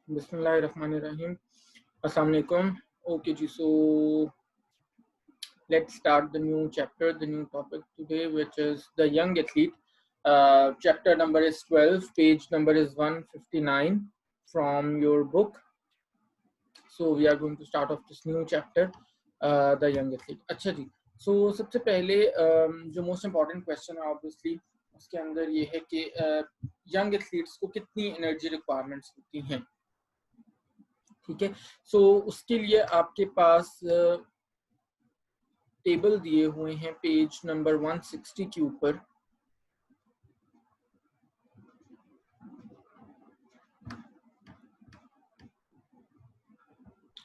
Bismillahirrahmanirrahim. Assalamu alaikum. Okay, ji, so let's start the new chapter, the new topic today, which is the young athlete. Chapter number is 12, page number is 159 from your book. So we are going to start off this new chapter, the young athlete. अच्छा जी, so सबसे पहले जो most important question है obviously उसके अंदर ये है कि यंग एथलीट्स को कितनी एनर्जी रिक्वायरमेंट्स होती हैं, ठीक है। सो उसके लिए आपके पास टेबल दिए हुए हैं पेज नंबर 160 के ऊपर।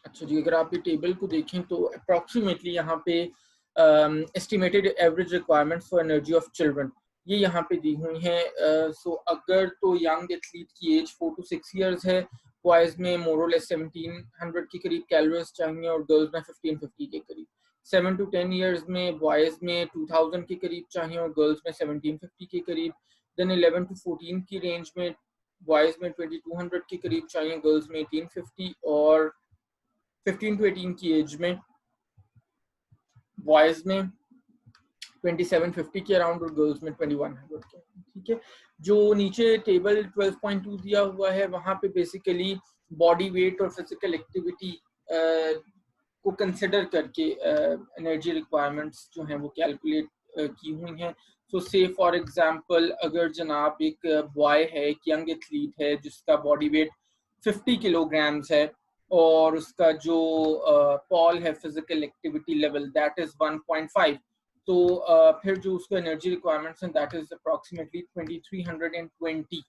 अच्छा जी, अगर आप ये टेबल को देखें तो अप्रॉक्सीमेटली यहाँ पे estimated average requirements for energy of children ये यहाँ पे दी हुई हैं। सो अगर तो यंग एथलीट की एज 4 to 6 इयर्स है, बॉयज में मोरलेस 1700 के करीब कैलोरीज चाहिए और गर्ल्स में 1550 के करीब। 7 to 10 इयर्स में बॉयज में 2000 के करीब चाहिए और गर्ल्स में 1750 के करीब। देन 11 to 14 की रेंज में बॉयज में 2200 के करीब चाहिए, गर्ल्स में 1850, और 15 to 18 की एज में बॉयज में 2750 के अराउंड और गर्ल्स में 2100 के, ठीक है। जो नीचे टेबल 12.2 दिया हुआ है वहां पे बेसिकली बॉडी वेट और फिजिकल एक्टिविटी को कंसिडर करके एनर्जी रिक्वायरमेंट्स जो हैं वो कैलकुलेट की हुई हैं। सो से फॉर एग्जांपल अगर जनाब एक बॉय है, एक यंग एथलीट है जिसका बॉडी वेट 50 किलोग्राम्स है और उसका जो पॉल है physical activity level that is 1.5, तो फिर जो उसको एनर्जी रिक्वायरमेंट्स हैं दैट इज अप्रॉक्सीमेटली 2320।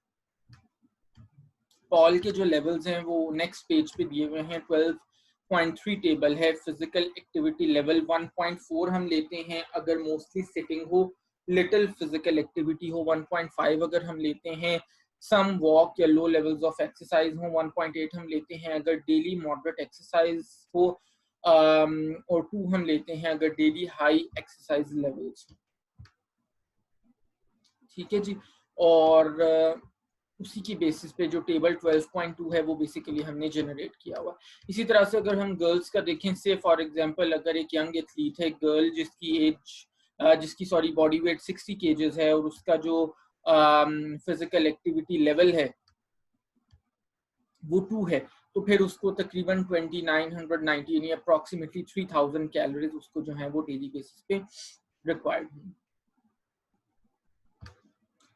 पॉल के जो लेवल्स हैं वो नेक्स्ट पेज पे दिए हुए हैं। 12.3 टेबल है। फिजिकल एक्टिविटी लेवल 1.4 हम लेते हैं अगर मोस्टली सिटिंग हो, लिटिल फिजिकल एक्टिविटी हो 1.5 अगर हम लेते हैं, सम वॉक या लो लेवल्स ऑफ एक्सरसाइज हो 1.8 हम लेते हैं अगर डेली मॉडरेट एक्सरसाइज हो, और 2 हम लेते हैं अगर डेली हाई एक्सरसाइज लेवल्स, ठीक है जी। और उसी की बेसिस पे जो टेबल 12.2 है वो बेसिकली हमने जनरेट किया हुआ। इसी तरह से अगर हम गर्ल्स का देखें, से फॉर एग्जांपल अगर एक यंग एथलीट है गर्ल जिसकी बॉडी वेट 60 केजेस है और उसका जो फिजिकल एक्टिविटी लेवल है वो 2 है, तो फिर उसको तकरीबन 2990 यानी अप्रॉक्सीमेटली 3000 कैलोरीज उसको जो है वो डेली बेसिस पे रिक्वायर्ड है,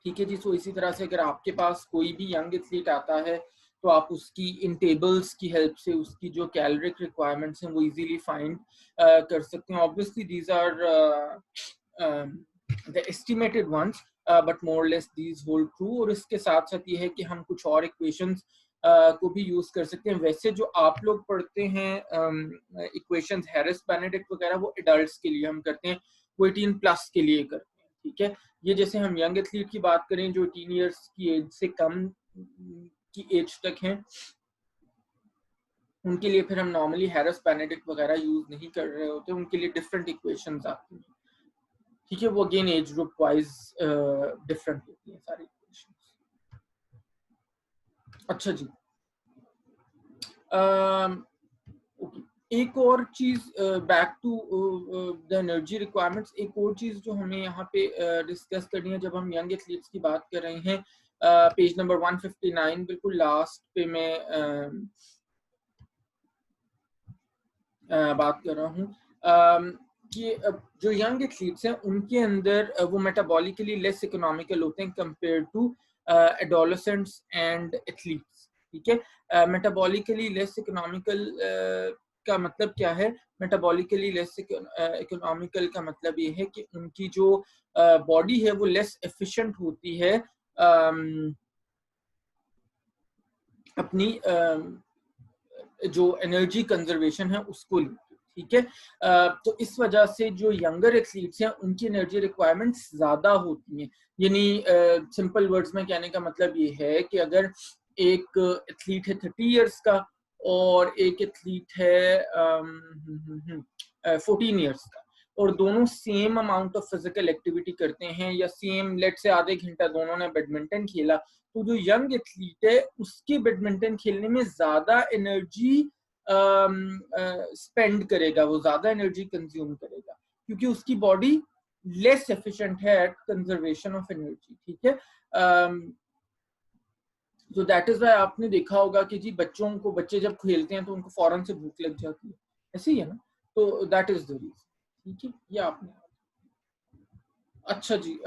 ठीक है जी। सो इसी तरह से अगर आपके पास कोई भी यंग एथलीट आता है तो आप उसकी इन टेबल्स की हेल्प से उसकी जो कैलोरिक रिक्वायरमेंट्स हैं वो इजीली फाइंड कर सकते हैं। Obviously these are the estimated ones but more less these hold true. और इसके साथ साथ ये है कि हम कुछ और इक्वेशंस को भी यूज कर सकते हैं। वैसे जो आप लोग पढ़ते हैं इक्वेशंस हैरिस बेनेडिक्ट वगैरह वो एडल्ट्स के लिए हम करते हैं, वो 18 प्लस के लिए करते हैं, ठीक है। ये जैसे हम यंग एथलीट की बात करें जो 18 इयर्स की एज से कम की एज तक हैं, उनके लिए फिर हम नॉर्मली हैरिस बेनेडिक्ट वगैरह यूज नहीं कर रहे होते, उनके लिए डिफरेंट इक्वेशंस आती हैं, ठीक है। वो again age group wise different होती हैं सारी इक्वेशंस। अच्छा जी, ओके। एक और चीज back to the energy requirements, एक और चीज जो हमें यहाँ पे डिस्कस करनी है जब हम यंग एथलीट्स की बात कर रहे हैं, पेज नंबर 159 बिल्कुल लास्ट पे मैं बात कर रहा हूँ कि जो यंग एथलीट्स हैं उनके अंदर वो मेटाबॉलिकली लेस इकोनॉमिकल होते हैं compare to adolescents and athletes, ठीक है। मेटाबॉलिकली लेस इकोनॉमिकल का मतलब क्या है? मेटाबॉलिकली लेस इकोनॉमिकल का मतलब ये है कि उनकी जो बॉडी है वो लेस एफिशिएंट होती है अपनी जो एनर्जी कंजर्वेशन है उसको, ठीक है। तो इस वजह से जो यंगर एथलीट्स हैं उनकी एनर्जी रिक्वायरमेंट्स ज्यादा होती हैं। यानी सिंपल वर्ड्स में कहने का मतलब ये है कि अगर एक एथलीट है 30 इयर्स का और एक एथलीट है 14 इयर्स का, और दोनों same amount of physical activity करते हैं, या सेम लेट से आधे घंटा दोनों ने बैडमिंटन खेला, तो जो यंग एथलीट है उसके बैडमिंटन खेलने में ज्यादा एनर्जी स्पेंड करेगा, वो ज्यादा एनर्जी कंज्यूम करेगा, क्योंकि उसकी बॉडी लेस एफिशिएंट है एट कंजर्वेशन ऑफ एनर्जी, ठीक है। तो दैट इज वाई आपने देखा होगा कि जी बच्चे जब खेलते हैं तो उनको फौरन से भूख लग जाती है, ऐसे ही है ना, तो दैट इज द रीजन, ठीक है। ये आपने, अच्छा जी,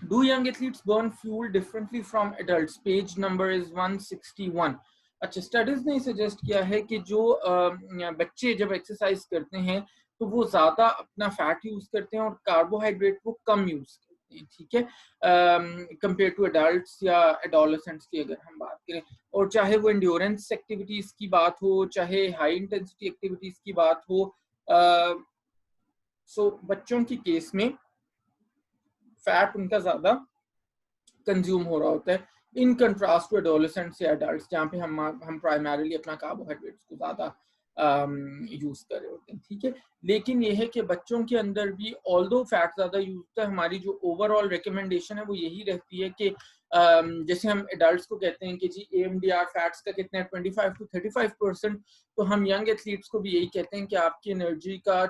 do young athletes burn fuel differently from adults? Page number is 161. अच्छा, स्टडीज ने सजेस्ट किया है कि जो बच्चे जब एक्सरसाइज करते हैं तो वो ज्यादा अपना फैट यूज करते हैं और कार्बोहाइड्रेट वो कम यूज करते हैं, ठीक है, कंपेयर टू एडल्ट्स या एडोलेसेंट्स की अगर हम बात करें। और चाहे वो एंड्योरेंस एक्टिविटीज की बात हो, चाहे हाई इंटेंसिटी एक्टिविटीज की बात हो, सो बच्चों की केस में फैट उनका ज्यादा कंज्यूम हो रहा होता है, इन कंट्रास्ट टू एडोलेसेंट्स या एडल्ट्स जहाँ पे हम प्राइमरीली अपना कार्बोहाइड्रेट्स को ज्यादा यूज कर रहे होते हैं, ठीक है। लेकिन ये है कि बच्चों के अंदर भी ऑल्दो फैट ज्यादा यूज होता है, हमारी जो ओवरऑल रिकमेंडेशन है वो यही रहती है कि जैसे हम एडल्ट्स को कहते हैं कि जी AMDR फैट्स का कितना है 25 to 35%, तो हम यंग एथलीट्स को भी यही कहते हैं कि आपकी एनर्जी का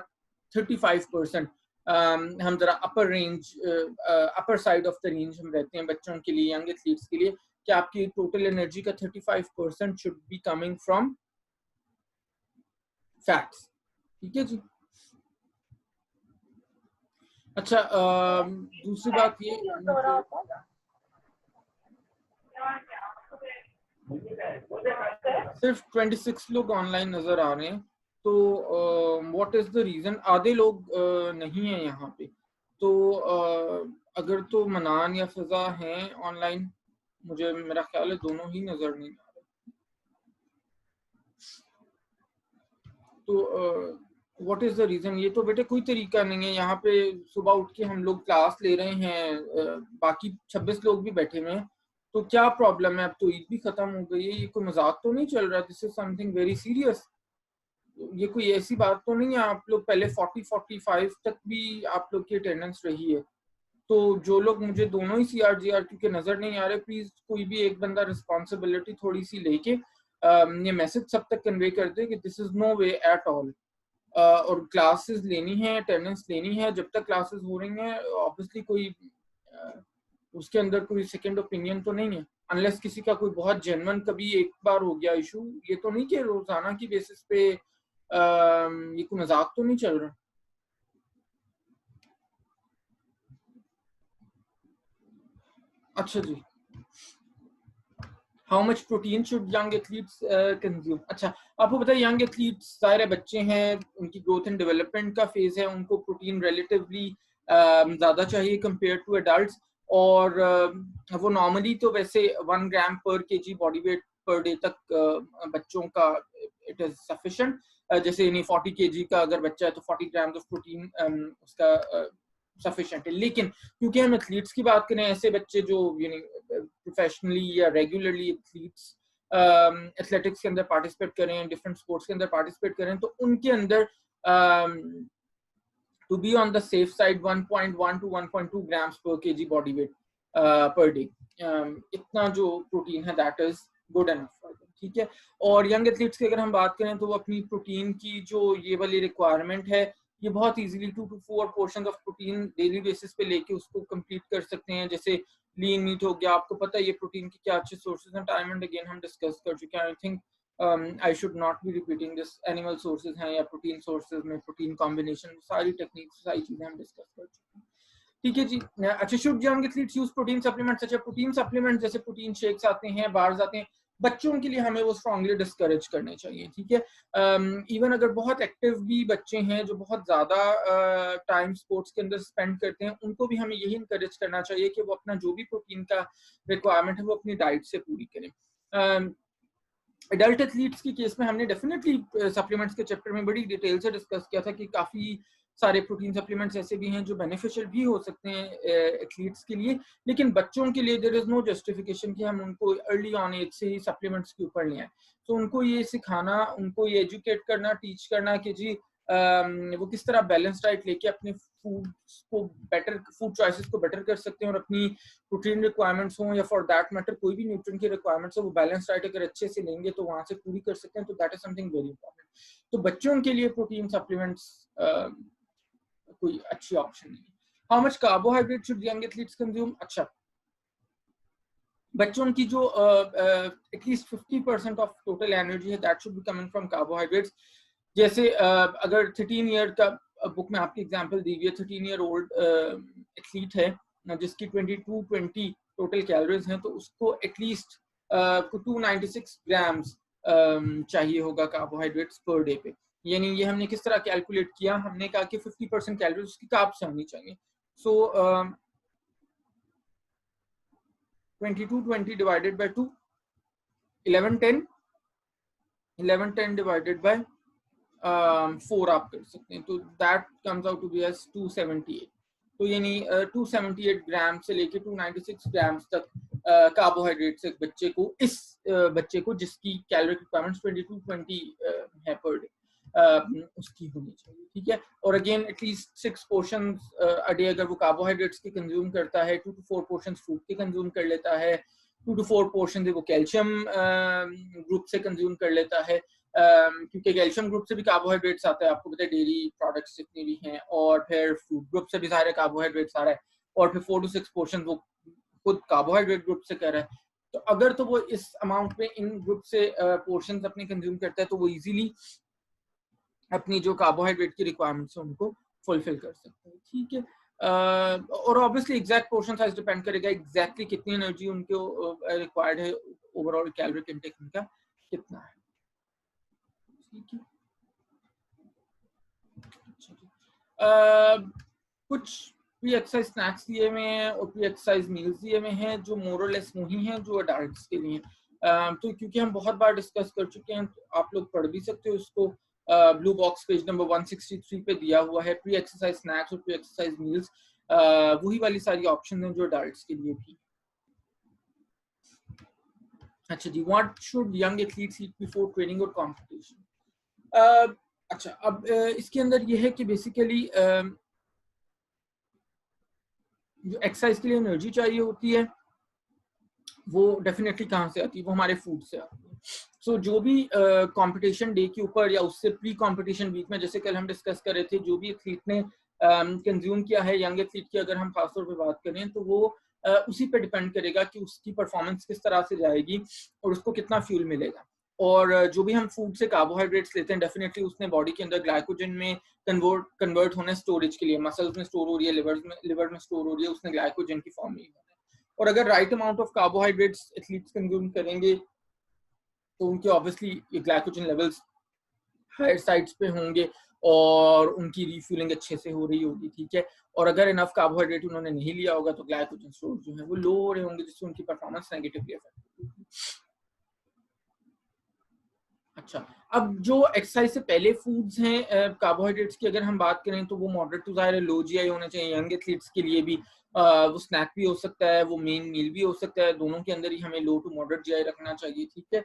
35%, हम जरा upper side of the range हम रहते हैं बच्चों के लिए, यंग एथलीट्स के लिए, कि आपकी टोटल एनर्जी का 35% should be coming from fats, ठीक है जी। अच्छा, दूसरी बात ये, सिर्फ 26 लोग ऑनलाइन नजर आ रहे हैं, तो व्हाट इज द रीजन? आधे लोग नहीं है यहाँ पे, तो अगर तो मनान या फिजा हैं ऑनलाइन, मुझे मेरा ख्याल है दोनों ही नजर नहीं आ रहे, तो व्हाट इज द रीजन? ये तो बेटे कोई तरीका नहीं है, यहाँ पे सुबह उठ के हम लोग क्लास ले रहे हैं, बाकी 26 लोग भी बैठे हुए हैं, तो क्या प्रॉब्लम है? अब तो ईद भी खत्म हो गई है, ये कोई मजाक तो नहीं चल रहा, this is something very serious, ये कोई ऐसी बात तो नहीं है। आप लोग पहले 40-45 तक भी आप लोग की अटेंडेंस रही है, तो जो लोग मुझे दोनों ही CRGR के नजर नहीं आ रहे, प्लीज कोई भी एक बंदा रिस्पॉन्सिबिलिटी थोड़ी सी लेके ये मैसेज सब तक कन्वे कर दे कि this is no way at all, और क्लासेस लेनी है, अटेंडेंस लेनी है, जब तक क्लासेस हो रही हैं ऑब्वियसली कोई उसके अंदर कोई सेकंड ओपिनियन तो नहीं है, अनलेस किसी का कोई बहुत जेन्युइन कभी एक बार हो गया इशू, ये तो नहीं कि रोजाना की बेसिस पे ये कोई मजाक तो नहीं चल रहा। अच्छा जी, how much protein should young athletes consume? अच्छा, आपको पता है यंग एथलीट्स सारे बच्चे हैं, उनकी ग्रोथ एंड डेवलपमेंट का फेज है, उनको प्रोटीन रिलेटिवली ज्यादा चाहिए कंपेयर टू एडल्ट्स, और वो नॉर्मली तो वैसे 1 ग्राम पर KG body weight per day तक बच्चों का इट इज सफिशिएंट, जैसे यानी 40 केजी का अगर बच्चा है तो 40 ग्राम ऑफ प्रोटीन उसका सफिशिएंट है। लेकिन क्योंकि हम एथलीट्स की बात करें, ऐसे बच्चे जो यानी प्रोफेशनली या रेगुलरली एथलीट्स एथलेटिक्स के अंदर पार्टिसिपेट करें, डिफरेंट स्पोर्ट्स के अंदर पार्टिसिपेट करें, तो उनके अंदर to be on the safe side 1.1 to 1.2 grams per KG body weight per day, इतना जो प्रोटीन है दैट इज गुड एनफ, ठीक है। और यंग एथलीट्स की अगर हम बात करें तो वो अपनी प्रोटीन की जो ये वाली रिक्वायरमेंट है, ये बहुत easily 2 to 4 portion of protein daily basis पे लेके उसको कंप्लीट कर सकते हैं। जैसे लीन मीट हो गया, आपको पता है ये प्रोटीन की क्या अच्छे सोर्सेज हैं, टाइम एंड अगेन हम डिस्कस कर चुके हैं, I think I should not be repeating this. Animal sources हैं या प्रोटीन सोर्सेज में प्रोटीन कॉम्बिनेशन, सारी टेक्निक्स सारी चीजें हम डिस्कस कर चुके हैं, ठीक है जी। अच्छा, should young athletes use protein supplements? अच्छा, प्रोटीन सप्लीमेंट्स जैसे प्रोटीन शेक्स आते हैं, बार्स आते हैं, बच्चों के लिए हमें वो स्ट्रांगली डिस्करेज करने चाहिए, ठीक है। इवन अगर बहुत एक्टिव भी बच्चे हैं जो बहुत ज्यादा टाइम स्पोर्ट्स के अंदर स्पेंड करते हैं, उनको भी हमें यही इंकरेज करना चाहिए कि वो अपना जो भी प्रोटीन का रिक्वायरमेंट है वो अपनी डाइट से पूरी करें। एडल्ट एथलीट्स की केस में हमने डेफिनेटली सप्लीमेंट्स के चैप्टर में बड़ी डिटेल से डिस्कस किया था कि काफी सारे प्रोटीन सप्लीमेंट्स ऐसे भी हैं जो बेनिफिशियल भी हो सकते हैं एथलीट्स के लिए, लेकिन बच्चों के लिए देयर इज नो जस्टिफिकेशन कि हम उनको अर्ली ऑन एज से ही सप्लीमेंट्स के ऊपर ले आए। तो उनको ये सिखाना, उनको ये एजुकेट करना, टीच करना कि जी वो किस तरह बैलेंस डाइट लेके अपने फूड को बेटर, फूड चॉइसेस को बेटर कर सकते हैं और अपनी प्रोटीन रिक्वायरमेंट्स हो या फॉर दैट मैटर कोई भी न्यूट्रिएंट की रिक्वायरमेंट्स हो, वो बैलेंस डाइट अगर अच्छे से लेंगे तो वहां से पूरी कर सकते हैं। तो that is something very important. तो बच्चों के लिए प्रोटीन सप्लीमेंट्स कोई अच्छी ऑप्शन नहीं। How much carbohydrate should young athletes consume? अच्छा, बच्चों की जो एटलीस्ट 50% ऑफ टोटल एनर्जी है that should be coming from carbohydrates. जैसे अगर 13 ईयर का बुक में आपकी एग्जांपल दी हुई है, 13 ईयर ओल्ड एथलीट है जिसकी 2220 टोटल कैलोरीज हैं, तो उसको एटलीस्ट 296 ग्राम्स चाहिए होगा कार्बोहाइड्रेट्स पर डे पे। यानी ये हमने किस तरह कैलकुलेट किया, हमने कहा कि 50% कैलोरीज उसकी कार्ब से होनी चाहिए। सो 2220 divided by 2, 1110 divided by 4 आप कर सकते हैं, तो that comes out to be as 278। तो यानी 278 ग्राम से लेके 296 ग्राम्स तक कार्बोहाइड्रेट्स एक बच्चे को, इस बच्चे को जिसकी कैलोरी रिक्वायरमेंट्स 2220 है पर डे, उसकी होनी चाहिए, ठीक है। और again at least 6 portions a day अगर वो कार्बोहाइड्रेट्स के कंज्यूम करता है, 2 to 4 पोर्शंस फूड के कंज्यूम कर लेता है, 2 to 4 पोर्शन वो कैल्शियम ग्रुप से कंज्यूम कर लेता है, क्योंकि कैल्शियम ग्रुप से भी कार्बोहाइड्रेट्स आता है, आपको पता है डेयरी प्रोडक्ट्स जितनी भी हैं, और फिर फूड ग्रुप से भी सारे कार्बोहाइड्रेट्स आ रहा है, और फिर 4 to 6 पोर्शन वो खुद कार्बोहाइड्रेट ग्रुप से कर रहा है। तो अगर तो वो इस अमाउंट में इन ग्रुप से पोर्शंस अपने कंज्यूम करता है, तो वो इजीली अपनी जो कार्बोहाइड्रेट की रिक्वायरमेंट्स है उनको फुलफिल कर सकते हैं, ठीक है। और obviously exact portion size depend करेगा एग्जैक्टली कितनी एनर्जी उनको रिक्वायर्ड है, ओवरऑल कैलोरी इंटेक उनका कितना है, ठीक है। कुछ प्री एक्सरसाइज स्नैक्स दिए हुए हैं और प्री एक्सरसाइज मील्स दिए हुए हैं जो मोर और लेस वही हैं जो अडल्ट्स के लिए। तो क्योंकि हम बहुत बार डिस्कस कर चुके हैं, तो आप लोग पढ़ भी सकते हो उसको, ब्लू बॉक्स पेज नंबर 163 पे दिया हुआ है, प्री एक्सरसाइज स्नैक्स और प्री एक्सरसाइज मील्स, वही वाली सारी ऑप्शन हैं जो अडल्ट्स के लिए भी। अच्छा जी, what should young athletes eat before training और कंपटीशन? अच्छा, अब इसके अंदर ये है कि बेसिकली जो एक्सरसाइज के लिए एनर्जी चाहिए होती है वो डेफिनेटली कहाँ से आती है, वो हमारे फूड से आती है। सो जो भी कंपटीशन डे के ऊपर या उससे प्री कंपटीशन वीक में, जैसे कल हम डिस्कस कर रहे थे, जो भी एथलीट ने कंज्यूम किया है, यंग एथलीट की अगर हम खासतौर पे बात करें, तो वो उसी पे डिपेंड करेगा कि उसकी परफॉर्मेंस किस तरह से जाएगी और उसको कितना फ्यूल मिलेगा। और जो भी हम फूड से कार्बोहाइड्रेट्स लेते हैं, डेफिनेटली उसने बॉडी के अंदर ग्लाइकोजन में कन्वर्ट होने स्टोरेज के लिए, मसल्स में स्टोर हो रही है, लिवर में स्टोर हो रही है, उसने ग्लाइकोजन की फॉर्म में होना है। और अगर right amount of carbohydrates athletes consume करेंगे तो उनके obviously glycogen levels higher sides पे होंगे और उनकी रिफ्यूलिंग अच्छे से हो रही होगी, ठीक है। और अगर इनफ कार्बोहाइड्रेट उन्होंने नहीं लिया होगा तो ग्लाइकोजन स्टोर जो है वो लो हो रहे होंगे, जिससे उनकी परफॉर्मेंस नेगेटिवली अफेक्ट होगी। अच्छा, अब जो एक्सरसाइज से पहले फूड्स हैं कार्बोहाइड्रेट्स की अगर हम बात करें, तो वो मॉडरेट टू ज़ाहिर लो जीआई होने चाहिए। यंग एथलीट्स के लिए भी वो स्नैक भी हो सकता है, वो मेन मील भी हो सकता है, दोनों के अंदर ही हमें लो टू मॉडरेट जीआई रखना चाहिए, ठीक है।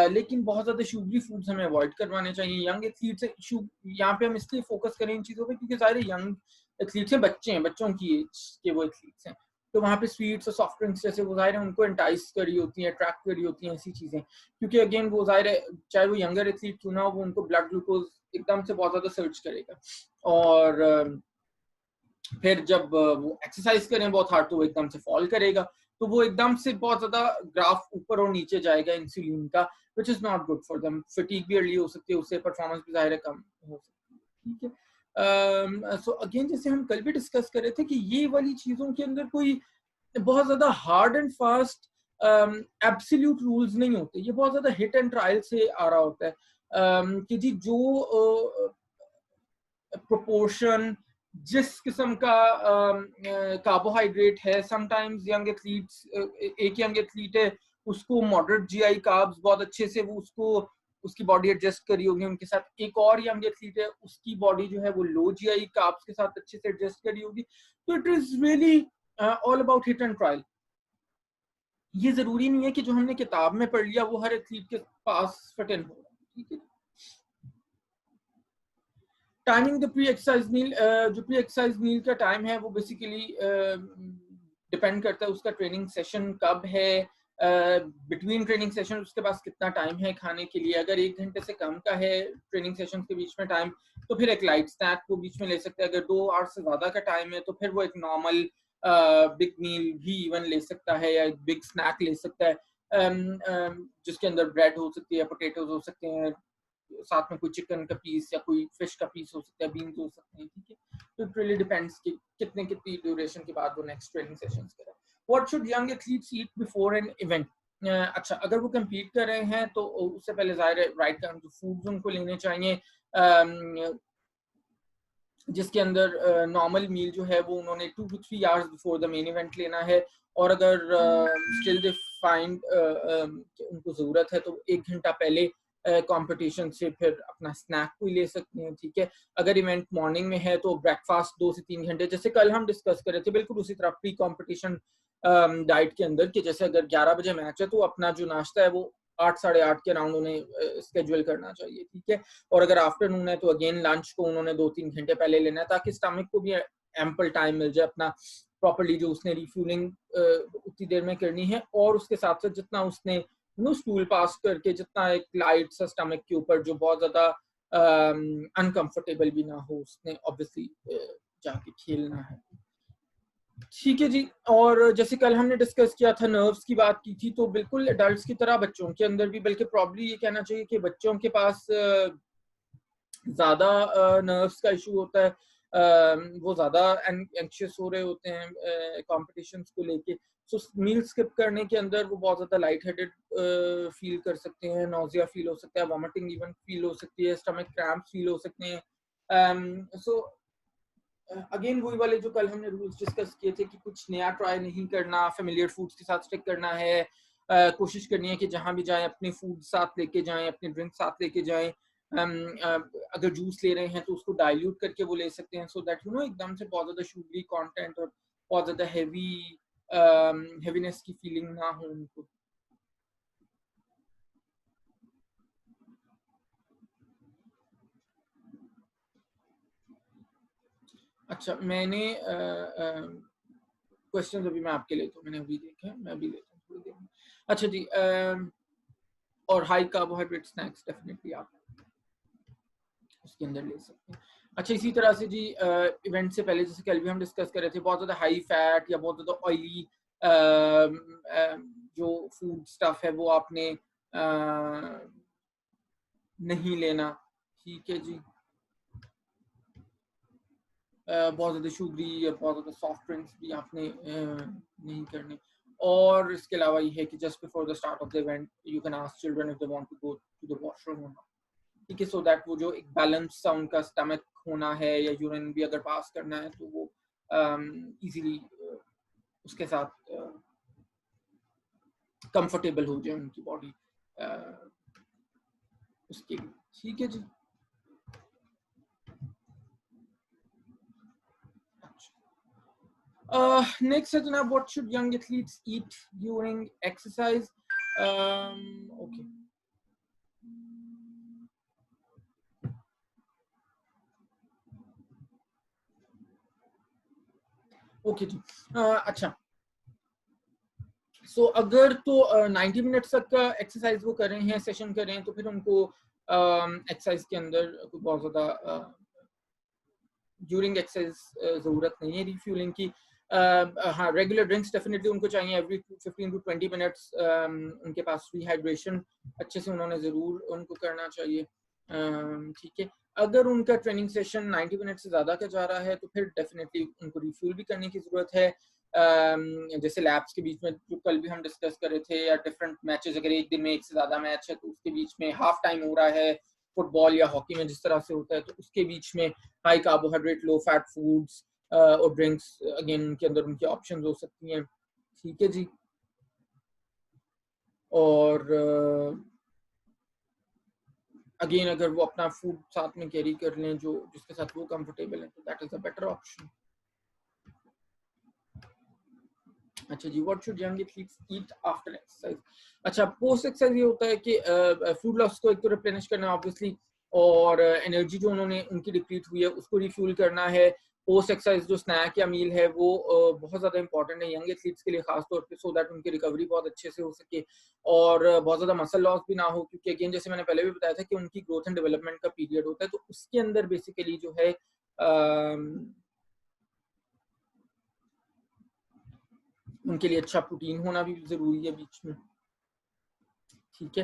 लेकिन बहुत ज्यादा शुगरी फूड्स हमें अवॉइड करवाने चाहिए। यंग एथलीट्स यहाँ पे हम इसलिए फोकस करें इन चीजों पे क्योंकि सारे यंग एथलीट्स हैं, बच्चे हैं, बच्चों की एज के वो एथलीट्स हैं, तो वहाँ पे स्वीट्स और सॉफ्ट ड्रिंक्स जैसे वो ज़ाहिर है उनको एंटाइस करी होती हैं, अट्रैक्ट करी होती हैं ऐसी चीज़ें, क्योंकि अगेन वो ज़ाहिर है चाहे वो यंगर एथलीट क्यों ना हो, वो उनको ब्लड ग्लूकोज एकदम से बहुत ज़्यादा सर्च करेगा, और फिर जब वो एक्सरसाइज करें बहुत हार्ड तो वो एकदम से फॉल करेगा, तो वो एकदम से बहुत ज़्यादा ग्राफ ऊपर और नीचे जाएगा इंसुलिन का, which is not good for them. Fatigue भी अर्ली हो सकती है, उससे परफॉर्मेंस भी ज़ाहिर है कम हो सकती है, ठीक है। सो अगेन जैसे हम कल भी डिस्कस कर रहे थे कि ये वाली चीज़ों के अंदर कोई बहुत ज्यादा hard and fast absolute rules नहीं होते, ये बहुत ज्यादा हिट एंड ट्रायल से आ रहा होता है, कि जी जो प्रोपोर्शन जिस किस्म का कार्बोहाइड्रेट है, समटाइम्स यंग एथलीट्स, एक यंग एथलीट है उसको मॉडरेट जीआई कार्ब्स बहुत अच्छे से वो उसको उसकी बॉडी एडजस्ट करी होगी उनके साथ। एक और यंग एथलीट है, उसकी बॉडी जो है वो लो जीआई कार्ब्स के साथ अच्छे से एडजस्ट करी होगी। तो it is really all about hit and trial. ये जरूरी नहीं है कि जो हमने किताब में पढ़ लिया वो हर एथलीट के पास फिट इन हो। ठीक है। टाइमिंग द प्री एक्सरसाइज मील, जो प्री एक्सरसाइज मील का टाइम है वो बेसिकली डिपेंड करता है उसका ट्रेनिंग सेशन कब है, बिटवीन ट्रेनिंग सेशन उसके पास कितना टाइम है खाने के लिए। अगर 1 घंटे से कम का है ट्रेनिंग सेशन के बीच में टाइम, तो फिर एक लाइट स्नैक वो बीच में ले सकते हैं। अगर 2 आवर से ज्यादा का टाइम है तो फिर वो एक नॉर्मल बिग मील भी इवन ले सकता है या एक बिग स्नैक ले सकता है, जिसके अंदर ब्रेड हो सकती है, पोटैटोज हो सकते हैं, साथ में कोई चिकन का पीस या कोई फिश का पीस हो सकता है, बीन्स हो सकते हैं। ठीक है। तो इट रियली डिपेंड्स कि कितनी ड्यूरेशन के बाद वो नेक्स्ट ट्रेनिंग सेशंस करें। What should young athletes eat before an event? अच्छा, अगर वो compete कर रहे हैं तो उससे पहले जाहिर है राइट काइंड ऑफ फूड्स उनको लेने चाहिए, जिसके अंदर नॉर्मल मील जो है वो उन्होंने 2 to 3 hours before the main event लेना है। और अगर स्टिल दे फाइंड उनको ज़रूरत है तो 1 घंटा पहले कंपटीशन से फिर अपना स्नैक कोई ले सकते हैं। ठीक है। अगर इवेंट मॉर्निंग में है तो ब्रेकफास्ट 2 से 3 घंटे, जैसे कल हम डिस्कस कर रहे थे, बिल्कुल उसी तरह प्री कंपटीशन डाइट के अंदर कि जैसे अगर 11 बजे मैच है तो अपना जो नाश्ता है वो 8 साढ़े 8 के अराउंड उन्हें स्केड्यूल करना चाहिए। ठीक है। और अगर आफ्टरनून है तो अगेन लंच को उन्होंने 2-3 घंटे पहले लेना है ताकि स्टमक को भी एम्पल टाइम मिल जाए अपना प्रॉपर्ली जो उसने रिफ्यूलिंग उतनी देर में करनी है। और उसके साथ साथ जितना उसने स्टूल पास करके जितना एक लाइट सा स्टमक के ऊपर जो बहुत ज्यादा अनकंफर्टेबल भी ना हो, उसने ऑब्वियसली जाके खेलना है। ठीक है जी। और जैसे कल हमने डिस्कस किया था, नर्व्स की बात की थी, तो बिल्कुल एडल्ट्स की तरह बच्चों के अंदर भी, बल्कि प्रॉब्ली ये कहना चाहिए कि बच्चों के पास ज्यादा नर्व्स का इशू होता है। वो ज्यादा एंक्शियस हो रहे होते हैं कॉम्पिटिशन्स को लेके। सो मील स्किप करने के अंदर वो बहुत ज्यादा लाइट हेडेड फील कर सकते हैं, नोजिया फील हो सकता है, वॉमिटिंग इवन फील हो सकती है, स्टमक क्रैम्प फील हो सकते हैं। सो अगेन वही वाले जो कल हमने रूल्स डिस्कस किए थे कि कुछ नया ट्राई नहीं करना, फेमिलियर फूड्स के साथ स्टिक करना है, कोशिश करनी है कि जहां भी जाएं अपने फूड साथ लेके जाएं, अपने ड्रिंक साथ लेके जाएं। अगर जूस ले रहे हैं तो उसको डाइल्यूट करके वो ले सकते हैं, सो दैट एकदम से बहुत ज्यादा शुगरी कंटेंट और बहुत ज्यादा हेवीनेस की फीलिंग ना हो उनको। अच्छा, मैंने क्वेश्चन अभी मैं आपके लेता हूँ, मैंने अभी देखे, मैं अभी लेता हूँ थोड़ी देर में। अच्छा जी। और हाई कार्बोहाइड्रेट स्नैक्स डेफिनेटली आप उसके अंदर ले सकते हैं। अच्छा, इसी तरह से जी इवेंट से पहले जैसे कल भी हम डिस्कस कर रहे थे, बहुत ज़्यादा हाई फैट या बहुत ज़्यादा ऑयली जो फूड स्टफ है वो आपने नहीं लेना। ठीक है जी। बहुत ज़्यादा शुगरी या बहुत ज़्यादा सॉफ्ट ड्रिंक्स भी आपने नहीं करने। और इसके अलावा ये है कि just before the start of the event you can ask children if they want to go to the washroom. ठीक है। सो दैट वो जो एक बैलेंस सा उनका स्टमक होना है या यूरिन भी अगर पास करना है तो वो इजीली उसके साथ कंफर्टेबल हो जाए उनकी बॉडी उसके लिए। ठीक है जी। नेक्स्ट है जनाब, what should young athletes eat during exercise? Okay, okay जी। अच्छा, सो अगर तो 90 मिनट्स तक का एक्सरसाइज वो कर रहे हैं, सेशन कर रहे हैं, तो फिर उनको एक्सरसाइज के अंदर बहुत ज़्यादा ड्यूरिंग एक्सरसाइज ज़रूरत नहीं है रिफ्यूलिंग की। हाँ, रेगुलर ड्रिंक्स डेफिनेटली उनको चाहिए एवरी 15 to 20 मिनट्स। उनके पास रिहाइड्रेशन अच्छे से उन्होंने ज़रूर उनको करना चाहिए। ठीक है। अगर उनका ट्रेनिंग सेशन 90 मिनट से ज़्यादा का जा रहा है तो फिर डेफिनेटली उनको रिफ्यूल भी करने की ज़रूरत है। जैसे लैब्स के बीच में जो कल भी हम डिस्कस कर रहे थे, या डिफरेंट मैचेस, अगर एक दिन में एक से ज़्यादा मैच है तो उसके बीच में हाफ टाइम हो रहा है, फुटबॉल या हॉकी में जिस तरह से होता है, तो उसके बीच में high carbohydrate low fat foods और ड्रिंक्स अगेन उनके अंदर उनकी ऑप्शंस हो सकती हैं। ठीक है जी। और अगेन अगर वो अपना फूड साथ में कैरी कर लें जो जिसके साथ वो कंफर्टेबल है तो that is a better option. अच्छा जी, what should young athletes eat after exercise? अच्छा, पोस्ट एक्सरसाइज ये होता है कि फूड लॉस को एक तो रिप्लेनिश करना ऑब्वियसली, और एनर्जी जो उन्होंने उनकी डिप्लीट हुई है उसको रिफ्यूल करना है। पोस्ट एक्सरसाइज जो स्नैक या मील है वो बहुत ज़्यादा इंपॉर्टेंट है यंग एथलीट्स के लिए, खास तौर पे सो दैट उनकी रिकवरी बहुत अच्छे से हो सके और बहुत ज़्यादा मसल लॉस भी ना हो, क्योंकि अगेन जैसे मैंने पहले भी बताया था कि उनकी ग्रोथ एंड डेवलपमेंट का पीरियड होता है, तो उसके अंदर बेसिकली जो है उनके लिए अच्छा प्रोटीन होना भी ज़रूरी है बीच में, ठीक है।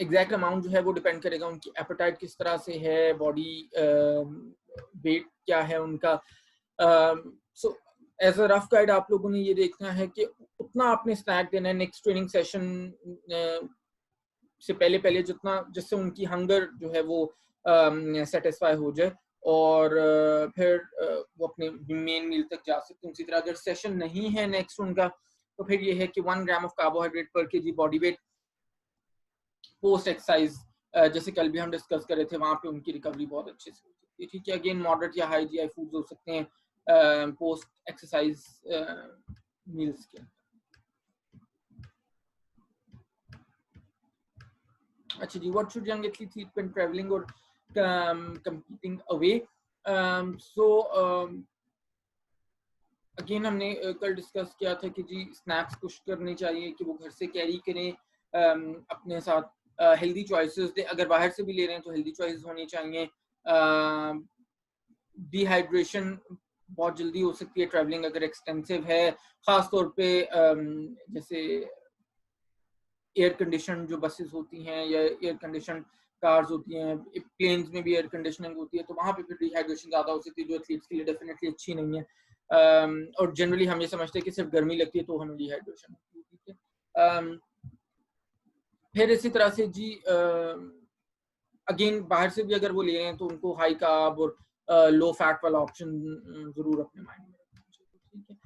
एग्जैक्ट अमाउंट जो है वो डिपेंड करेगा उनकी एपेटाइट किस तरह से है, बॉडी वेट क्या है उनका। So as a rough guide आप लोगों ने ये देखना है कि उतना आपने स्नैक देना है नेक्स्ट ट्रेनिंग सेशन से पहले पहले, जितना जिससे उनकी हंगर जो है वो सेटिस्फाई हो जाए और फिर वो अपने मेन मील तक जा सकते हैं। उसी तरह अगर सेशन नहीं है नेक्स्ट उनका, तो फिर ये है कि 1 ग्राम ऑफ कार्बोहाइड्रेट पर KG body wait post exercise, जैसे कल भी हम डिस्कस कर रहे थे, वहां पे उनकी रिकवरी बहुत अच्छे से हो सकती है, ठीक है। अगेन मॉडरेट या हाई जीआई फूड्स हो सकते हैं पोस्ट एक्सरसाइज मील्स के। अच्छा जी, what should young athletes eat when travelling और competing away? So अगेन हमने कल डिस्कस किया था कि जी स्नैक्स कुछ करने चाहिए कि वो घर से कैरी करें अपने साथ, हेल्दी चॉइसेस दें, अगर बाहर से भी ले रहे हैं तो हेल्दी चॉइसेस होनी चाहिए। डिहाइड्रेशन बहुत जल्दी हो सकती है ट्रैवलिंग अगर एक्सटेंसिव है, खास तौर पे जैसे एयर कंडीशन जो बसेस होती हैं या एयर कंडीशन कार्स होती हैं, प्लेन्स में भी एयर कंडीशनिंग होती है, तो वहाँ पे फिर डिहाइड्रेशन ज़्यादा हो सकती है जो एथलीट्स के लिए डेफिनेटली अच्छी नहीं है। और जनरली हम ये समझते हैं कि सिर्फ गर्मी लगती है तो हमें डिहाइड्रेशन होती है, ठीक है। फिर इसी तरह से जी अगेन बाहर से भी अगर वो ले रहे हैं तो उनको हाई कार्ब और लो फैट वाला ऑप्शन जरूर अपने माइंड में रखना चाहिए, ठीक है।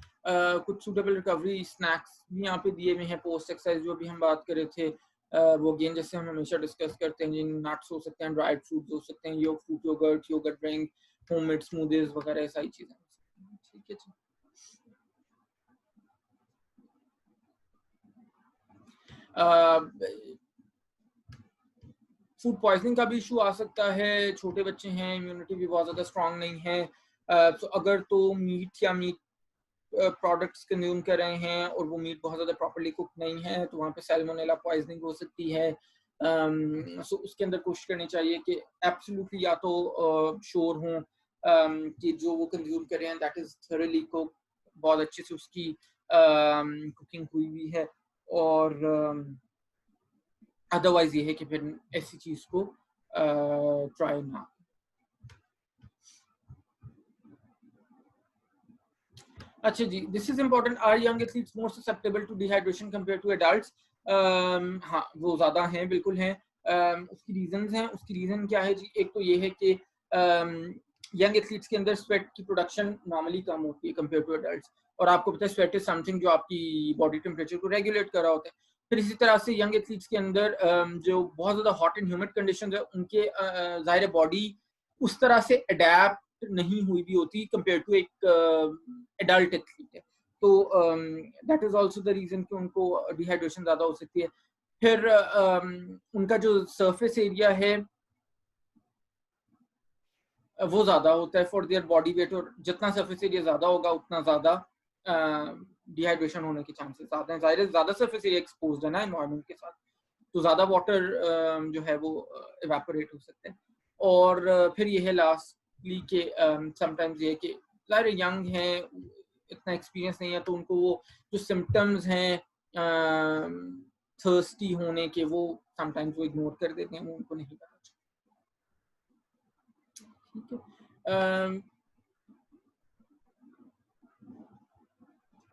कुछ सूटेबल रिकवरी स्नैक्स भी यहाँ पे दिए हुए हैं पोस्ट एक्सरसाइज जो भी हम बात कर रहे थे, वो अगेन जैसे हम हमेशा डिस्कस करते हैं, जिन नट्स हो सकते हैं, ड्राइड फ्रूट्स हो सकते हैं, योगर्ट ड्रिंक, होममेड स्मूदीज वगैरह सारी चीजें, ठीक है जी। फूड पॉइजनिंग का भी इशू आ सकता है, छोटे बच्चे हैं, इम्यूनिटी भी बहुत ज़्यादा स्ट्रांग नहीं है, तो अगर तो मीट या मीट प्रोडक्ट्स कंज्यूम कर रहे हैं और वो मीट बहुत ज़्यादा प्रॉपर्ली कुक नहीं है तो वहाँ पे सैल्मोनेला पॉइजनिंग हो सकती है। सो उसके अंदर कोशिश करनी चाहिए कि एब्सोल्युटली या तो श्योर हों कि जो वो कंज्यूम कर रहे हैं दैट इज़ थॉरली कुक, बहुत अच्छे से उसकी कुकिंग हुई हुई है, और अदरवाइज ये है कि फिर ऐसी चीज को ट्राई ना। अच्छा जी, this is important, are young athletes more susceptible to dehydration compare to adults? हाँ, वो ज्यादा हैं, बिल्कुल हैं। उसकी रीजंस हैं, उसकी रीजन क्या है जी? एक तो ये है कि यंग एथलीट्स के अंदर स्वेट की प्रोडक्शन नॉर्मली कम होती है कंपेयर टू एडल्ट्स, और आपको पता है स्वेट इज समथिंग जो आपकी बॉडी टेम्परेचर को रेगुलेट कर रहा होता है। फिर इसी तरह से यंग एथलीट्स के अंदर जो बहुत ज्यादा हॉट एंड ह्यूमिड कंडीशंस है उनके जाहिर बॉडी उस तरह से अडेप्ट नहीं हुई भी होती कंपेयर टू एक एडल्ट एथलीट है, तो that is also the reason कि उनको डिहाइड्रेशन ज्यादा हो सकती है। फिर उनका जो सरफेस एरिया है वो ज्यादा होता है फॉर देयर बॉडी वेट, और जितना सरफेस एरिया ज्यादा होगा उतना ज्यादा डिहाइड्रेशन होने के चांसेस ज्यादा हैं। जाहिर है ज्यादा सरफेस एरिया एक्सपोज्ड है ना एनवायरनमेंट के साथ, तो ज्यादा वाटर जो है वो इवेपोरेट हो सकते हैं। और फिर ये है लास्टली के समटाइम्स ये कि सारे यंग हैं, इतना एक्सपीरियंस नहीं है, तो उनको वो जो सिम्टम्स हैं थर्स्टी होने के वो समटाइम्स वो इग्नोर कर देते हैं, वो उनको नहीं पता, ठीक है।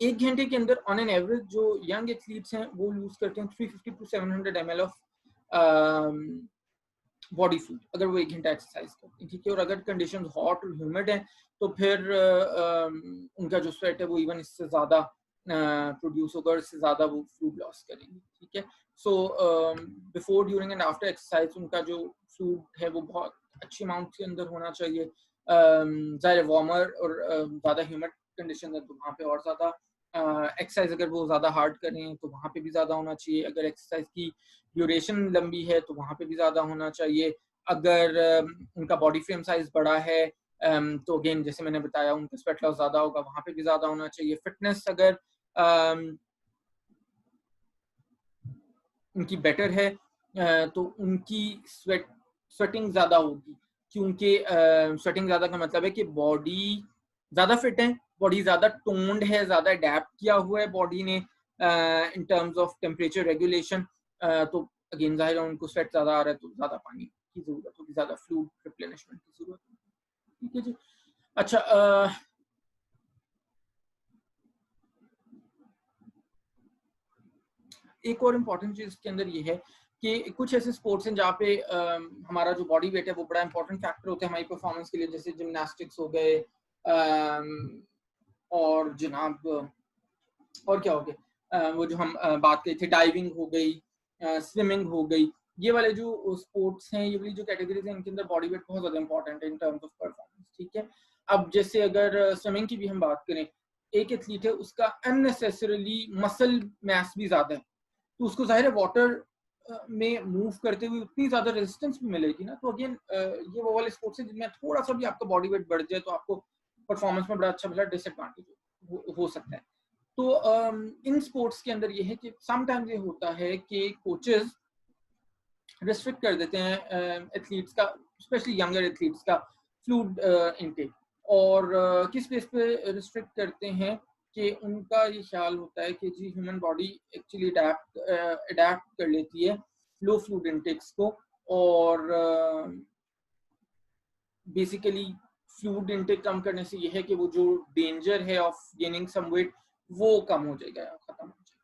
एक घंटे के अंदर ऑन एन एवरेज जो यंग एथलीट्स हैं वो यूज करते हैं 350 to 700 ml of body food, अगर वो एक घंटा एक्सरसाइज करते हैं, ठीक है। और अगर कंडीशन हॉट और ह्यूमिड है तो फिर उनका जो स्वेट है वो इवन इससे ज्यादा प्रोड्यूस होगा और इससे ज़्यादा वो फ्लूइड लॉस करेंगे, ठीक है। So before, during and after exercise उनका जो फ्लूइड है वो बहुत अच्छी अमाउंट के अंदर होना चाहिए। ज़्यादा वार्मर और ज़्यादा ह्यूमिड कंडीशन है तो वहाँ पे और ज़्यादा, एक्सरसाइज अगर वो ज़्यादा हार्ड करें तो वहाँ पे भी ज़्यादा होना चाहिए। अगर एक्सरसाइज की ड्यूरेशन लंबी है तो वहाँ पे भी ज़्यादा होना चाहिए। अगर उनका बॉडी फ्रेम साइज बड़ा है तो अगेन जैसे मैंने बताया उनका स्वेट लॉस ज़्यादा होगा, वहाँ पे भी ज़्यादा होना चाहिए। फिटनेस अगर उनकी बेटर है तो उनकी स्वेटिंग ज़्यादा होगी, क्योंकि स्वेटिंग ज़्यादा का मतलब है कि बॉडी ज़्यादा फिट है, बॉडी ज़्यादा टोन्ड है, ज़्यादा अडेप्ट किया हुआ है बॉडी ने in terms of temperature regulation. तो अगेन जाहिर है उनको स्वेट ज़्यादा आ रहा है तो ज़्यादा पानी की ज़रूरत होगी, ज़्यादा फ्लूइड रिप्लेनिशमेंट की ज़रूरत होगी, ठीक है जी। अच्छा, एक और इम्पॉर्टेंट चीज़ इसके अंदर ये है कि कुछ ऐसे स्पोर्ट्स हैं जहाँ पे हमारा जो बॉडी वेट है वो बड़ा इंपॉर्टेंट फैक्टर होता है हमारी परफॉर्मेंस के लिए, जैसे जिमनास्टिक्स हो गए, और जनाब और क्या हो गया, वो जो हम बात करी थी, डाइविंग हो गई, स्विमिंग हो गई। ये वाले जो स्पोर्ट्स हैं, ये वाली जो कैटेगरीज हैं, इनके अंदर बॉडी वेट बहुत ज़्यादा इंपॉर्टेंट है इन टर्म्स ऑफ परफॉर्मेंस, ठीक है। अब जैसे अगर स्विमिंग की भी हम बात करें, एक एथलीट है उसका अननेसेसरली मसल मैस भी ज़्यादा है, तो उसको ज़ाहिर है वाटर में मूव करते हुए उतनी ज़्यादा रेजिस्टेंस भी मिलेगी ना। तो अगेन ये वो वाले स्पोर्ट्स हैं जिनमें थोड़ा सा भी आपका बॉडी वेट बढ़ जाए तो आपको परफॉर्मेंस में बड़ा अच्छा मतलब डिसएडवांटेज हो सकता है। तो इन स्पोर्ट्स के अंदर ये है कि समटाइम्स ये होता है कि कोचेस रिस्ट्रिक्ट कर देते हैं एथलीट्स का, स्पेशली यंगर एथलीट्स का फ्लूइड इनटेक। और किस बेस पे रिस्ट्रिक्ट करते हैं कि उनका ये ख्याल होता है कि जी ह्यूमन बॉडी एक्चुअली अडेप्ट कर लेती है लो फ्लूइड इनटेक्स को, और बेसिकली फ्लूइड इनटेक कम करने से ये है कि वो जो डेंजर है ऑफ गेनिंग सम वेट वो कम हो जाएगा, खत्म हो जाएगा,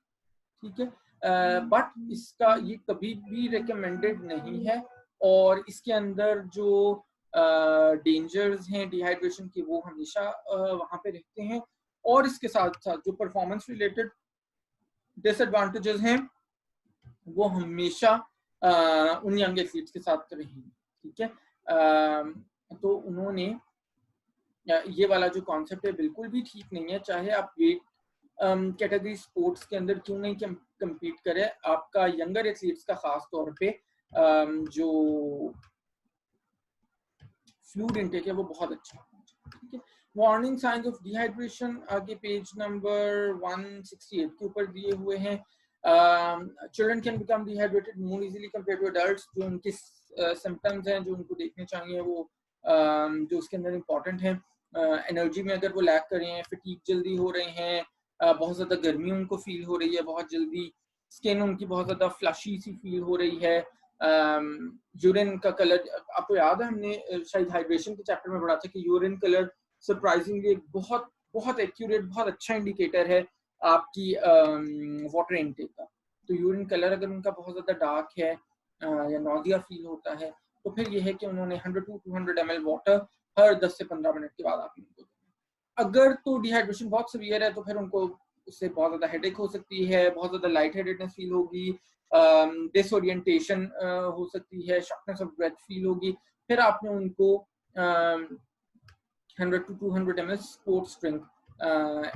ठीक है। बट इसका ये कभी भी रिकमेंडेड नहीं है, और इसके अंदर जो डेंजर्स हैं डिहाइड्रेशन की वो हमेशा वहां पे रहते हैं, और इसके साथ साथ जो परफॉर्मेंस रिलेटेड डिसएडवांटेजेस हैं वो हमेशा उन यंग एथलीट्स के साथ रहेंगे, ठीक है। तो उन्होंने ये वाला जो कॉन्सेप्ट है बिल्कुल भी ठीक नहीं है, चाहे आप वेट कैटेगरी स्पोर्ट्स के अंदर क्यों नहीं कम्पीट करें, आपका यंगर एथलीट्स का खास तौर पे जो फ्लूइड इनटेक है वो बहुत अच्छा है, ठीक है। वार्निंग साइंस ऑफ डिहाइड्रेशन आगे पेज नंबर 168 के ऊपर दिए हुए हैं। Children can become dehydrated more easily compare to adults. जो उनके सिम्टम्स हैं जो उनको देखने चाहिए वो जो उसके अंदर इंपॉर्टेंट है, एनर्जी में अगर वो लैक कर रहे हैं, फटीग जल्दी हो रहे हैं, बहुत ज़्यादा गर्मी उनको फील हो रही है बहुत जल्दी, स्किन उनकी बहुत ज़्यादा फ्लशी सी फील हो रही है, यूरिन का कलर, आपको याद है हमने शायद हाइड्रेशन के चैप्टर में पढ़ा था कि यूरिन कलर सरप्राइजिंगली एक बहुत बहुत एक्यूरेट बहुत अच्छा इंडिकेटर है आपकी वाटर इनटेक का। तो यूरिन कलर अगर उनका बहुत ज़्यादा डार्क है या नॉजिया फील होता है तो फिर यह है कि उन्होंने 100 to 200 ml वाटर हर 10 से 15 मिनट के बाद आप उनको दें। अगर तो डिहाइड्रेशन बहुत सीवियर है तो फिर उनको उससे बहुत ज़्यादा हेडेक हो सकती है, बहुत ज़्यादा लाइट हेडेडनेस फील होगी, डिसोरिएंटेशन हो सकती है, शॉर्टनेस ऑफ ब्रेथ फील होगी। फिर आपने उनको 100 to 200 ml sports drink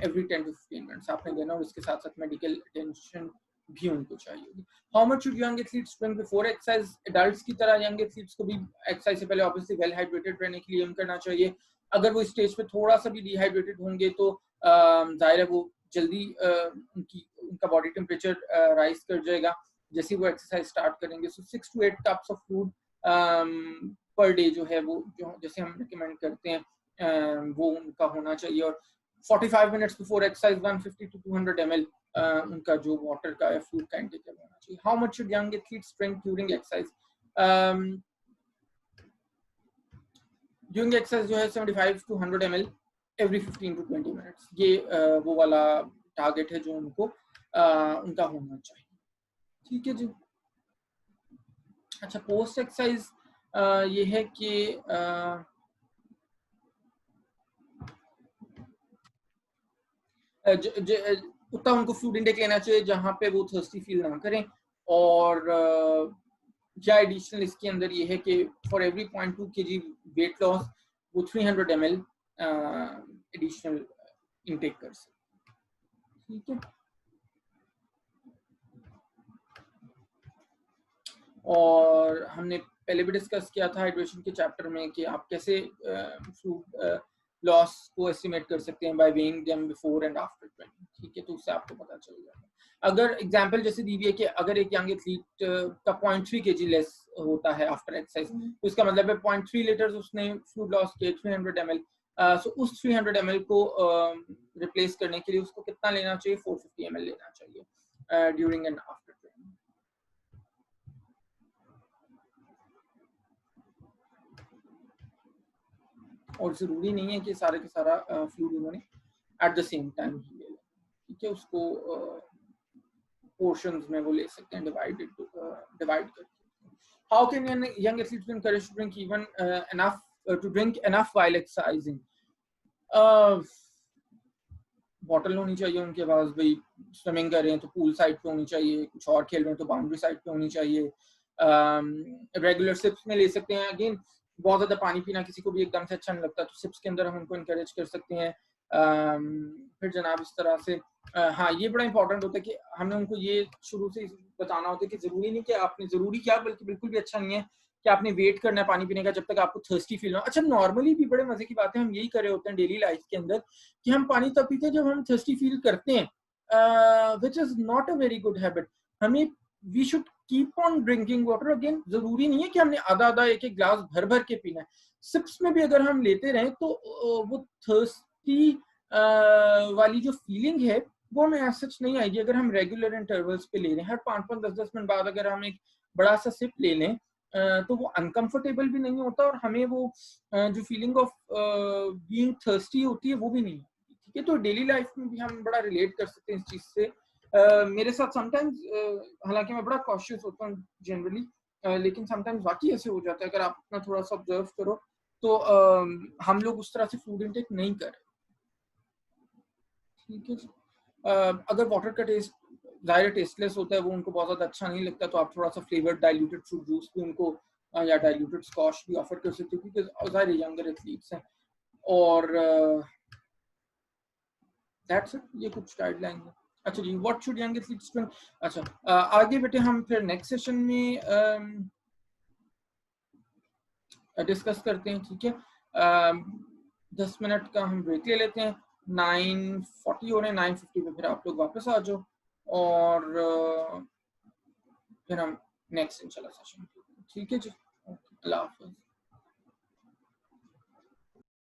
every 10 to 15 minutes आपने देना, और इसके साथ साथ मेडिकल अटेंशन भी उनको चाहिए होगी। How much should young athletes drink before exercise? Adults की तरह यंग एथलीट्स को भी एक्सरसाइज से पहले ऑब्वियसली वेल हाइड्रेटेड रहने के लिए एम करना चाहिए। अगर वो स्टेज पे थोड़ा सा भी डिहाइड्रेटेड होंगे तो जाहिर है वो जल्दी उनका बॉडी टेम्परेचर राइज कर जाएगा जैसे वो एक्सरसाइज स्टार्ट करेंगे। सो 6 to 8 cups of food per day जो है वो जो जैसे हम रिकमेंड करते हैं वो उनका होना चाहिए, और 45 minutes before exercise 150 to 200 ml उनका जो वाटर का या फ्लूइड का इंटेक होना चाहिए। How much should young athletes drink during exercise? During exercise जो है 75 to 100 ml every 15 to 20 minutes, ये वो वाला टारगेट है जो उनको उनका होना चाहिए, ठीक है जी। अच्छा, पोस्ट एक्सरसाइज ये है कि उतना उनको फ्लूइड इंटेक लेना चाहिए जहाँ पे वो थर्स्टी फील ना करें। और क्या एडिशनल इसके अंदर ये है कि for every 0.2 kg weight loss वो 300 ml एडिशनल इंटेक कर सकते, ठीक है। और हमने पहले भी डिस्कस किया था हाइड्रेशन के चैप्टर में कि आप कैसे फ्लूइड लॉस को एस्टिमेट कर सकते हैं by weighing them before and after training, ठीक है। तो उससे आपको पता चल जाएगा। अगर एग्जांपल जैसे दी हुई है कि अगर एक यंग एथलीट का 0.3 kg लेस होता है आफ्टर एक्सरसाइज, तो इसका मतलब है 0.3 लीटर्स उसने फ्लूइड लॉस किए 300 ml। सो उस 300 ml को रिप्लेस करने के लिए उसको कितना लेना चाहिए? 450 ml लेना चाहिए ड्यूरिंग एंड आफ्टर ट्रेनिंग। और जरूरी नहीं है कि सारे का सारा फ्लूइड उन्होंने एट द सेम टाइम ही ले, ठीक है। उसको पोर्शंस में वो ले सकते हैं, डिवाइड करके। How can young athletes be encouraged to drink even enough to drink enough while exercising? Bottle होनी चाहिए उनके पास, भाई स्विमिंग कर रहे हैं तो पूल साइड पे होनी चाहिए, कुछ और खेल रहे हैं तो बाउंड्री साइड पे होनी चाहिए। रेगुलर सिप्स में ले सकते हैं। अगेन बहुत ज्यादा पानी पीना किसी को भी एकदम से अच्छा नहीं लगता, तो सिप्स के अंदर हम उनको इनकरेज कर सकते हैं। फिर जनाब इस तरह से हाँ, ये बड़ा इंपॉर्टेंट होता है कि हमने उनको ये शुरू से बताना होता है कि जरूरी नहीं कि आपने, जरूरी क्या बल्कि बिल्कुल भी अच्छा नहीं है कि आपने वेट करना है पानी पीने का जब तक आपको थर्स्टी फील हो। अच्छा, नॉर्मली भी बड़े मजे की बात है, हम यही कर रहे होते हैं डेली लाइफ के अंदर कि हम पानी तब पीते हैं जब हम थर्स्टी फील करते हैं, which is not a very good habit. हमें we should keep on drinking water. Again जरूरी नहीं है कि हमने आधा आधा एक एक ग्लास भर भर के पीना है। सिप्स में भी अगर हम लेते रहें तो वो थर्स्टी वाली जो फीलिंग है वो हमें सच नहीं आएगी। अगर हम रेगुलर इंटरवल्स पे ले रहे हैं, हर 5-5 10-10 मिनट बाद अगर हम एक बड़ा सा सिप ले लें तो वो अनकंफर्टेबल भी नहीं होता और हमें वो जो फीलिंग ऑफ बीइंग थर्स्टी होती है वो भी नहीं होती, ठीक है। तो डेली लाइफ में भी हम बड़ा रिलेट कर सकते हैं इस चीज से। मेरे साथ समटाइम्स, हालांकि मैं बड़ा कॉशियस होता हूँ जनरली, लेकिन समटाइम्स वाकई ऐसे हो जाता है। अगर आप अपना थोड़ा सा ऑब्जर्व करो तो हम लोग उस तरह से फूड इंटेक नहीं कर रहे, ठीक है जी। अगर वाटर का टेस्ट ज़ाहिर टेस्टलेस होता है, वो उनको बहुत ज़्यादा अच्छा नहीं लगता, तो आप थोड़ा सा फ्लेवर्ड डाइल्यूटेड फ्रूट जूस भी उनको या डाइल्यूटेड स्कॉश भी ऑफर कर सकते हो, क्योंकि ज़ाहिर यंगर एथलीट्स हैं। और दैट्स इट, ये कुछ गाइडलाइन है। अच्छा जी, what should young athletes drink? अच्छा, आगे बेटे हम फिर नेक्स्ट सेशन में डिस्कस करते हैं, ठीक है। 10 मिनट का हम ब्रेक ले लेते हैं। 9:40 हो रहे हैं, 9:50 पे फिर आप लोग वापस आ जाओ और फिर हम नेक्स्ट इंशाल्लाह सेशन, ठीक है जी। अल्लाह हाफिज़।